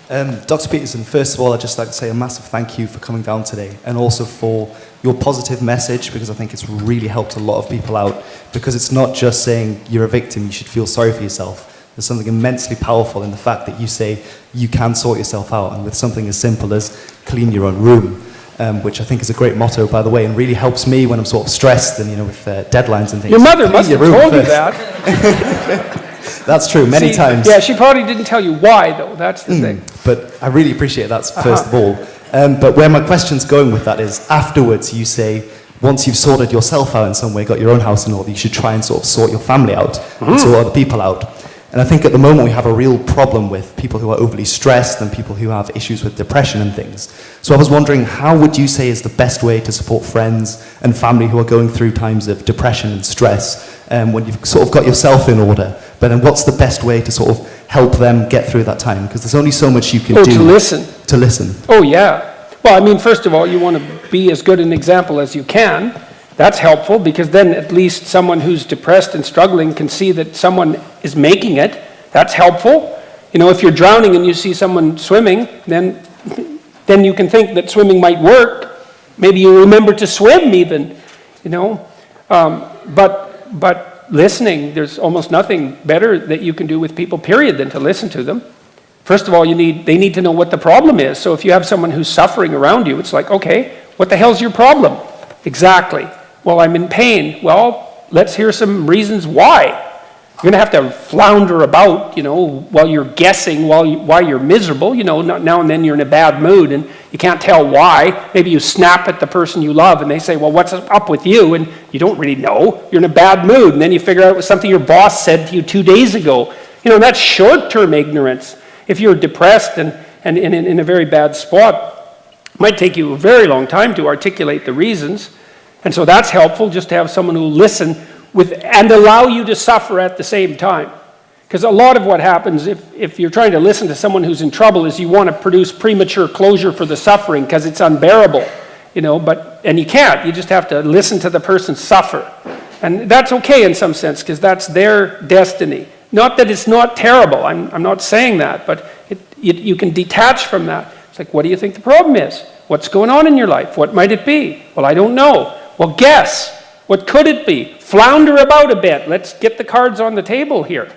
Dr. Peterson, first of all, I'd just like to say a massive thank you for coming down today, and also for your positive message, because I think it's really helped a lot of people out, because it's not just saying you're a victim, you should feel sorry for yourself. There's something immensely powerful in the fact that you say you can sort yourself out, and with something as simple as clean your own room, which I think is a great motto, by the way, and really helps me when I'm sort of stressed and, with deadlines and things. Your mother must have told you that. That's true, many times. Yeah, she probably didn't tell you why, though. That's the thing. But I really appreciate that, first of all. But where my question's going with that is, afterwards you say, once you've sorted yourself out in some way, got your own house in order, you should try and sort of sort your family out, and sort other people out. And I think at the moment we have a real problem with people who are overly stressed and people who have issues with depression and things. So I was wondering, how would you say is the best way to support friends and family who are going through times of depression and stress, when you've sort of got yourself in order? But then what's the best way to sort of help them get through that time? Because there's only so much you can do. To listen. To listen. Oh, yeah. Well, I mean, first of all, you want to be as good an example as you can. That's helpful, because then at least someone who's depressed and struggling can see that someone is making it. That's helpful. If you're drowning and you see someone swimming, then you can think that swimming might work. Maybe you remember to swim even, But listening, there's almost nothing better that you can do with people, period, than to listen to them. First of all, they need to know what the problem is. So if you have someone who's suffering around you, it's like, okay, what the hell's your problem? Exactly. Well, I'm in pain. Well, let's hear some reasons why. You're going to have to flounder about, while you're guessing why you're miserable. Now and then you're in a bad mood and you can't tell why. Maybe you snap at the person you love and they say, well, what's up with you? And you don't really know. You're in a bad mood. And then you figure out it was something your boss said to you 2 days ago. That's short-term ignorance. If you're depressed and in a very bad spot, it might take you a very long time to articulate the reasons. And so that's helpful, just to have someone who will listen and allow you to suffer at the same time. Because a lot of what happens if you're trying to listen to someone who's in trouble is you want to produce premature closure for the suffering because it's unbearable, and you can't. You just have to listen to the person suffer. And that's okay in some sense, because that's their destiny. Not that it's not terrible, I'm not saying that, but you can detach from that. It's like, what do you think the problem is? What's going on in your life? What might it be? Well, I don't know. Well, guess. What could it be? Flounder about a bit. Let's get the cards on the table here.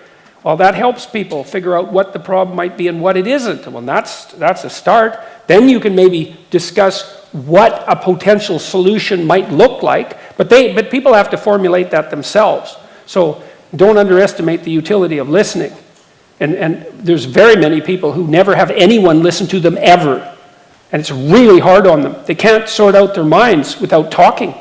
Well, that helps people figure out what the problem might be and what it isn't. Well, that's a start. Then you can maybe discuss what a potential solution might look like, but people have to formulate that themselves. So don't underestimate the utility of listening. And there's very many people who never have anyone listen to them ever. And it's really hard on them. They can't sort out their minds without talking,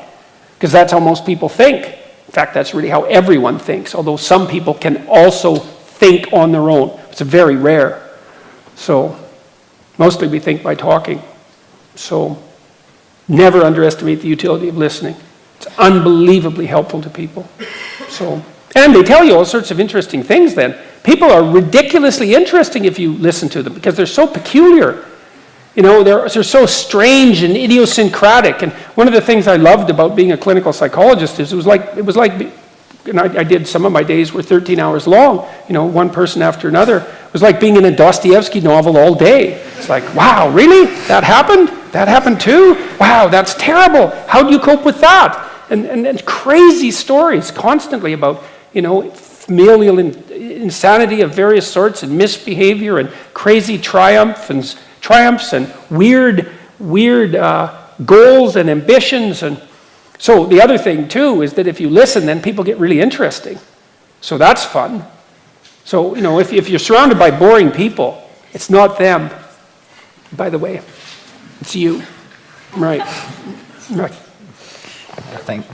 because that's how most people think. In fact, that's really how everyone thinks, although some people can also think on their own. It's very rare. So mostly we think by talking. So never underestimate the utility of listening. It's unbelievably helpful to people. And they tell you all sorts of interesting things then. People are ridiculously interesting if you listen to them, because they're so peculiar. They're so strange and idiosyncratic. And one of the things I loved about being a clinical psychologist is I did, some of my days were 13 hours long, one person after another. It was like being in a Dostoevsky novel all day. It's like, wow, really? That happened? That happened too? Wow, that's terrible. How do you cope with that? And crazy stories constantly about, familial insanity of various sorts and misbehavior and crazy triumphs and weird goals and ambitions. And so the other thing too is that if you listen, then people get really interesting. So that's fun. So, if you're surrounded by boring people, it's not them, by the way. It's you. Right. Thank